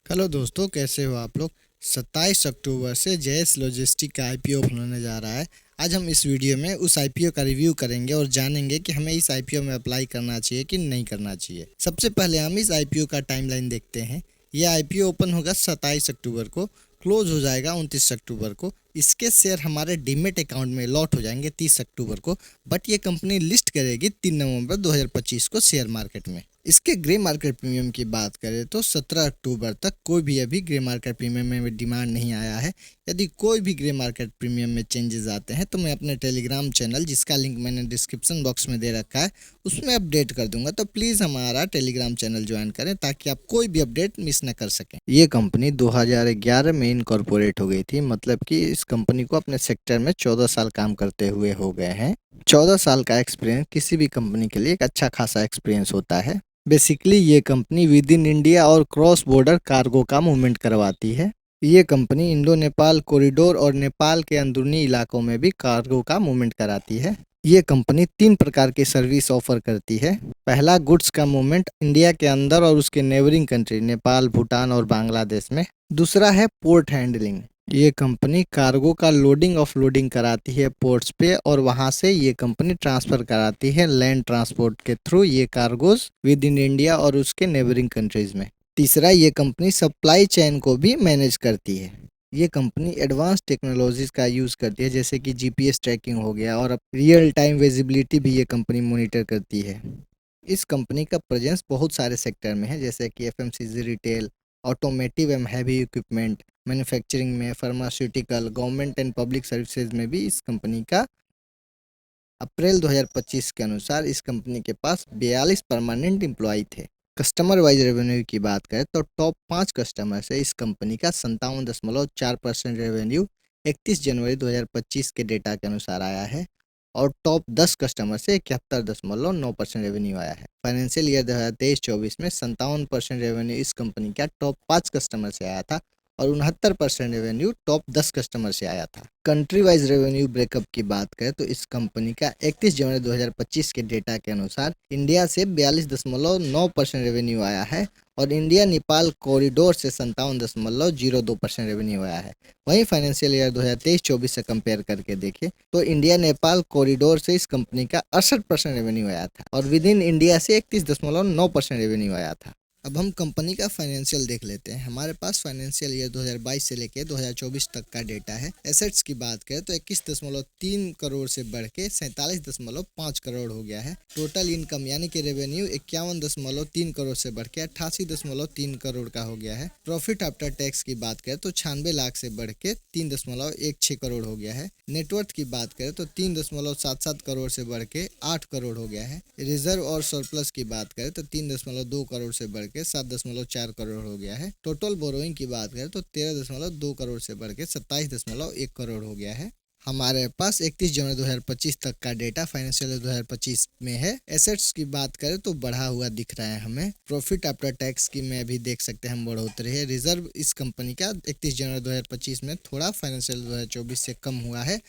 Hello दोस्तों, कैसे हो आप लोग। 27 अक्टूबर से जेएस लॉजिस्टिक का आईपीओ होने जा रहा है। आज हम इस वीडियो में उस आईपीओ का रिव्यू करेंगे और जानेंगे कि हमें इस आईपीओ में अप्लाई करना चाहिए कि नहीं करना चाहिए। सबसे पहले हम इस आईपीओ का टाइमलाइन देखते हैं। यह आईपीओ ओपन होगा 27 अक्टूबर को, क्लोज हो जाएगा 29 अक्टूबर को। इसके शेयर हमारे डीमेट अकाउंट में लॉट हो जाएंगे 30 अक्टूबर को। बट ये कंपनी लिस्ट करेगी 3 नवंबर 2025 को शेयर मार्केट में। इसके ग्रे मार्केट प्रीमियम की बात करें तो 17 अक्टूबर तक कोई भी अभी ग्रे मार्केट प्रीमियम में डिमांड नहीं आया है। यदि कोई भी ग्रे मार्केट प्रीमियम में चेंजेस आते हैं तो मैं अपने टेलीग्राम चैनल, जिसका लिंक मैंने डिस्क्रिप्शन बॉक्स में दे रखा है, उसमें अपडेट कर दूंगा। तो प्लीज़ हमारा टेलीग्राम चैनल ज्वाइन करें ताकि आप कोई भी अपडेट मिस न कर सकें। ये कंपनी 2011 में इनकॉर्पोरेट हो गई थी, मतलब कि इस कंपनी को अपने सेक्टर में 14 साल काम करते हुए हो गए हैं। 14 साल का एक्सपीरियंस किसी भी कंपनी के लिए एक अच्छा खासा एक्सपीरियंस होता है। बेसिकली ये कंपनी विद इन इंडिया और क्रॉस बॉर्डर कार्गो का मूवमेंट करवाती है। ये कंपनी इंडो नेपाल कॉरिडोर और नेपाल के अंदरूनी इलाकों में भी कार्गो का मूवमेंट कराती है। ये कंपनी 3 प्रकार की सर्विस ऑफर करती है। पहला, गुड्स का मूवमेंट इंडिया के अंदर और उसके नेबरिंग कंट्री नेपाल, भूटान और बांग्लादेश में। दूसरा है पोर्ट हैंडलिंग। ये कंपनी कार्गो का लोडिंग ऑफलोडिंग कराती है पोर्ट्स पे, और वहां से ये कंपनी ट्रांसफर कराती है लैंड ट्रांसपोर्ट के थ्रू ये कार्गोज विद इन इंडिया और उसके नेबरिंग कंट्रीज में। तीसरा, ये कंपनी सप्लाई चेन को भी मैनेज करती है। ये कंपनी एडवांस टेक्नोलॉजीज का यूज़ करती है, जैसे कि जीपीएस ट्रैकिंग हो गया, और अब रियल टाइम विजिबिलिटी भी ये कंपनी मॉनिटर करती है। इस कंपनी का प्रेजेंस बहुत सारे सेक्टर में है, जैसे कि FMCG, retail, automotive and heavy equipment, manufacturing में, pharmaceutical, government and public services में भी इस कंपनी का। अप्रैल 2025 के अनुसार इस कंपनी के पास 42 परमानेंट एम्प्लॉय थे। कस्टमर वाइज रेवेन्यू की बात करें तो टॉप 5 कस्टमर से इस कंपनी का 57.4% रेवेन्यू 31 जनवरी 2025 के डेटा के अनुसार आया है, और टॉप 10 कस्टमर से 71.9% रेवेन्यू आया है। फाइनेंशियल ईयर 2023-24 में 57% रेवेन्यू इस कंपनी का टॉप 5 कस्टमर से आया था, और 69% रेवेन्यू टॉप 10 कस्टमर से आया था। कंट्री वाइज रेवेन्यू ब्रेकअप की बात करें तो इस कंपनी का 31 जनवरी 2025 के डेटा के अनुसार इंडिया से 42.9% रेवेन्यू आया है, और इंडिया नेपाल कॉरिडोर से 57.02% रेवेन्यू आया है। वहीं फाइनेंशियल ईयर 2023-24 से कंपेयर करके देखें तो इंडिया नेपाल कॉरिडोर से इस कंपनी का 68% रेवेन्यू आया था, और विद इन इंडिया से 31.9% रेवेन्यू आया था। अब हम कंपनी का फाइनेंशियल देख लेते हैं। हमारे पास फाइनेंशियल ईयर 2022 से लेके 2024 तक का डेटा है। एसेट्स की बात करें तो 21.3 करोड़ से बढ़ के 47.5 करोड़ हो गया है। टोटल इनकम यानी कि रेवेन्यू 51.3 करोड़ से बढ़ के 88.3 करोड़ का हो गया है। प्रॉफिट आफ्टर टैक्स की बात करें तो 96 लाख से बढ़ के 3.16 करोड़ हो गया है। नेटवर्थ की बात करें तो 3.77 करोड़ से बढ़ के 8 करोड़ हो गया है। रिजर्व और सरप्लस की बात करें तो 3.2 करोड़ से बढ़ के 7.4 करोड़ हो गया है। टोटल बोरोइंग की बात करें तो 13.2 करोड़ से बढ़ के 27.1 करोड़ हो गया है। हमारे पास 31 जनवरी 2025 तक का डेटा फाइनेंशियल ईयर 2025 में है। एसेट्स की बात करें तो बढ़ा हुआ दिख रहा है हमें। प्रॉफिट आफ्टर टैक्स की में भी देख सकते हैं हम बढ़ोतरी है। रिजर्व इस कंपनी का 31 जनवरी 2025 में थोड़ा फाइनेंशियल 2024 से कम हुआ है।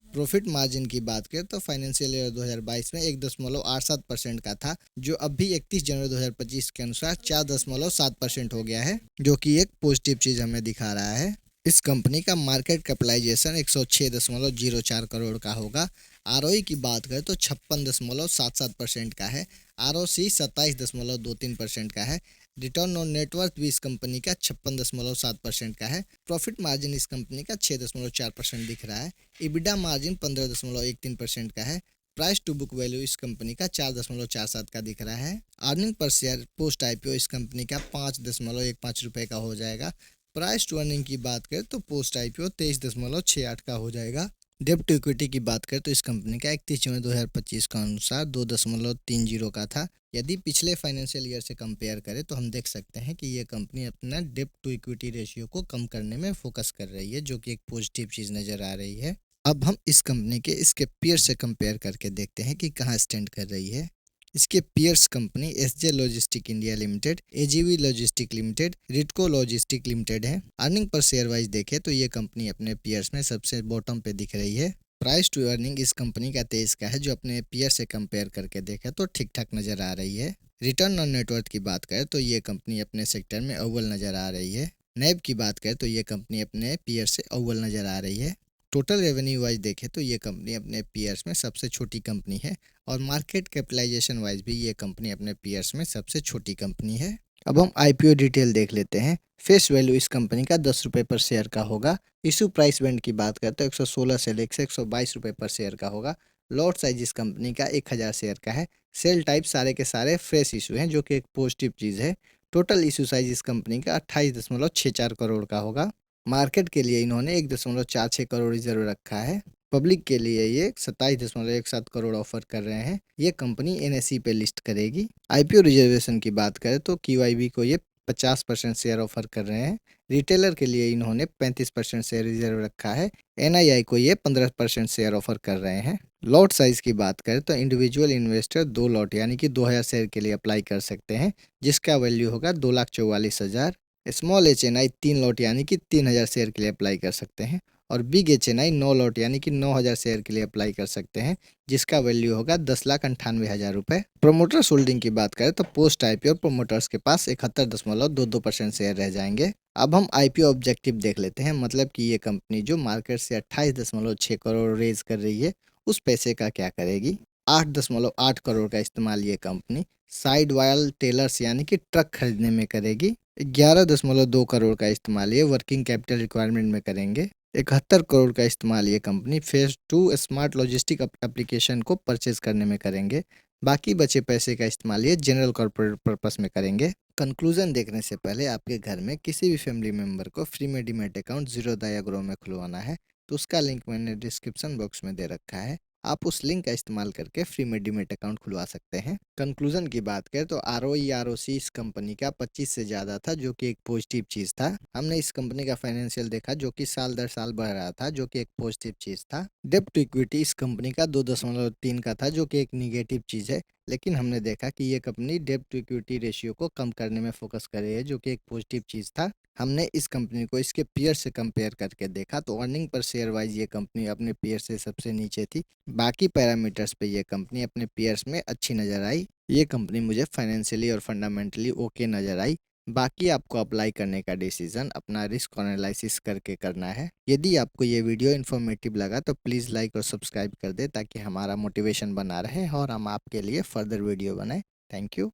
प्रॉफिट मार्जिन की बात करें तो फाइनेंशियल ईयर 2022 में 1.87% का था, जो अभी 31 जनवरी 2025 के अनुसार 4.7% हो गया है, जो कि एक पॉजिटिव चीज़ हमें दिखा रहा है। इस कंपनी का मार्केट कैपिटलाइजेशन 106.04 करोड़ का होगा। आरओई की बात करें तो 56.77% का है। आरओसी 27.23% का है। रिटर्न ऑन नेटवर्थ भी इस कंपनी का 56.7% का है। प्रॉफिट मार्जिन इस कंपनी का 6.4% दिख रहा है। इबिडा मार्जिन 15.13% का है। प्राइस टू बुक वैल्यू इस कंपनी का 4.47 का दिख रहा है। अर्निंग पर शेयर पोस्ट आईपीओ इस कंपनी का 5.15 रुपये का हो जाएगा। प्राइस टू अर्निंग की बात करें तो पोस्ट आईपीओ 23.68 का हो जाएगा। डेब्ट टू इक्विटी की बात करें तो इस कंपनी का 31 जनवरी 2025 का अनुसार 2.30 का था। यदि पिछले फाइनेंशियल ईयर से कंपेयर करें तो हम देख सकते हैं कि ये कंपनी अपना डेब्ट टू इक्विटी रेशियो को कम करने में फोकस कर रही है, जो कि एक पॉजिटिव चीज़ नज़र आ रही है। अब हम इस कंपनी के इसके पीयर से कंपेयर करके देखते हैं कि कहाँ स्टैंड कर रही है। इसके peers company SJ logistic India limited, AGV logistic limited, Ritco logistic limited है। अर्निंग पर शेयर वाइज देखें तो ये कंपनी अपने पीयर्स में सबसे बॉटम पे दिख रही है। प्राइस टू अर्निंग इस कंपनी का 23 का है, जो अपने पीयर से कंपेयर करके देखें तो ठीक ठाक नज़र आ रही है। रिटर्न ऑन नेटवर्थ की बात करें तो ये कंपनी अपने सेक्टर में अव्वल नज़र आ रही है। नैब की बात करें तो ये कंपनी अपने पीयर से अव्वल नज़र आ रही है। टोटल रेवेन्यू वाइज देखें तो ये कंपनी अपने पीयर्स में सबसे छोटी कंपनी है, और मार्केट कैपिटलाइजेशन वाइज भी ये कंपनी अपने पीयर्स में सबसे छोटी कंपनी है। अब हम आईपीओ डिटेल देख लेते हैं। फेस वैल्यू इस कंपनी का 10 रुपये पर शेयर का होगा। इशू प्राइस बैंड की बात करते हैं 116 से लेकर 122 रुपये पर शेयर का होगा। लॉट साइज इस कंपनी का 1000 शेयर का है। सेल टाइप सारे के सारे फ्रेश इशू हैं, जो कि एक पॉजिटिव चीज़ है। टोटल इशू साइज इस कंपनी का 28.64 करोड़ का होगा। मार्केट के लिए इन्होंने 1.46 करोड़ रिजर्व रखा है। पब्लिक के लिए ये 27.17 करोड़ ऑफर कर रहे हैं। ये कंपनी एनएसई पे लिस्ट करेगी। आईपीओ रिजर्वेशन की बात करें तो क्यूआईबी को ये 50% शेयर ऑफर कर रहे हैं। रिटेलर के लिए इन्होंने 35% शेयर रिजर्व रखा है। एनआईआई को ये 15% शेयर ऑफर कर रहे हैं। लॉट साइज की बात करें तो इंडिविजुअल इन्वेस्टर 2 लॉट यानी कि 2000 शेयर के लिए अप्लाई कर सकते हैं, जिसका वैल्यू होगा 2,44,000। स्मॉल एचएनआई 3 लॉट यानी कि 3000 शेयर के लिए अप्लाई कर सकते हैं, और बिग एचएनआई 9 लॉट यानी कि 9000 शेयर के लिए अप्लाई कर सकते हैं, जिसका वैल्यू होगा 10,98,000 रुपये। प्रोमोटर्स होल्डिंग की बात करें तो पोस्ट आईपीओ प्रोमोटर्स के पास 71.22% शेयर रह जाएंगे। अब हम आईपीओ ऑब्जेक्टिव देख लेते हैं, मतलब कि ये कंपनी जो मार्केट से 28.6 करोड़ रेज कर रही है, उस पैसे का क्या करेगी। 8.8 करोड़ का इस्तेमाल ये कंपनी साइड वायल टेलर्स यानी कि ट्रक खरीदने में करेगी। 11.2 करोड़ का इस्तेमाल ये वर्किंग कैपिटल रिक्वायरमेंट में करेंगे। 71 करोड़ का इस्तेमाल ये company phase 2 smart logistic application को परचेज करने में करेंगे। बाकी बचे पैसे का इस्तेमाल ये जनरल कॉर्पोरेट पर्पस में करेंगे। कंक्लूजन देखने से पहले आपके घर में किसी भी फैमिली मेम्बर को फ्री में डीमैट अकाउंट जीरोधा ग्रो में खुलवाना है, तो उसका लिंक मैंने डिस्क्रिप्शन बॉक्स में दे रखा है। आप उस लिंक का इस्तेमाल करके फ्री में डीमैट अकाउंट खुलवा सकते हैं। कंक्लूजन की बात करें तो आरओसी इस कंपनी का 25 से ज़्यादा था, जो कि एक पॉजिटिव चीज़ था। हमने इस कंपनी का फाइनेंशियल देखा, जो कि साल दर साल बढ़ रहा था, जो कि एक पॉजिटिव चीज़ था। डेब्ट टू इक्विटी इस कंपनी का 2.3 का था, जो कि एक निगेटिव चीज़ है। लेकिन हमने देखा कि ये कंपनी डेब्ट टू इक्विटी रेशियो को कम करने में फोकस कर रही है, जो कि एक पॉजिटिव चीज़ था। हमने इस कंपनी को इसके पीयर से कंपेयर करके देखा तो अर्निंग पर शेयर वाइज ये कंपनी अपने पीयर से सबसे नीचे थी। बाकी पैरामीटर्स पे ये कंपनी अपने पीयर्स में अच्छी नज़र आई। ये कंपनी मुझे फाइनेंशियली और फंडामेंटली ओके नज़र आई। बाकी आपको अप्लाई करने का डिसीजन अपना रिस्क एनालिसिस करके करना है। यदि आपको ये वीडियो इन्फॉर्मेटिव लगा तो प्लीज़ लाइक और सब्सक्राइब कर दे, ताकि हमारा मोटिवेशन बना रहे और हम आपके लिए फर्दर वीडियो बनाएं। Thank you.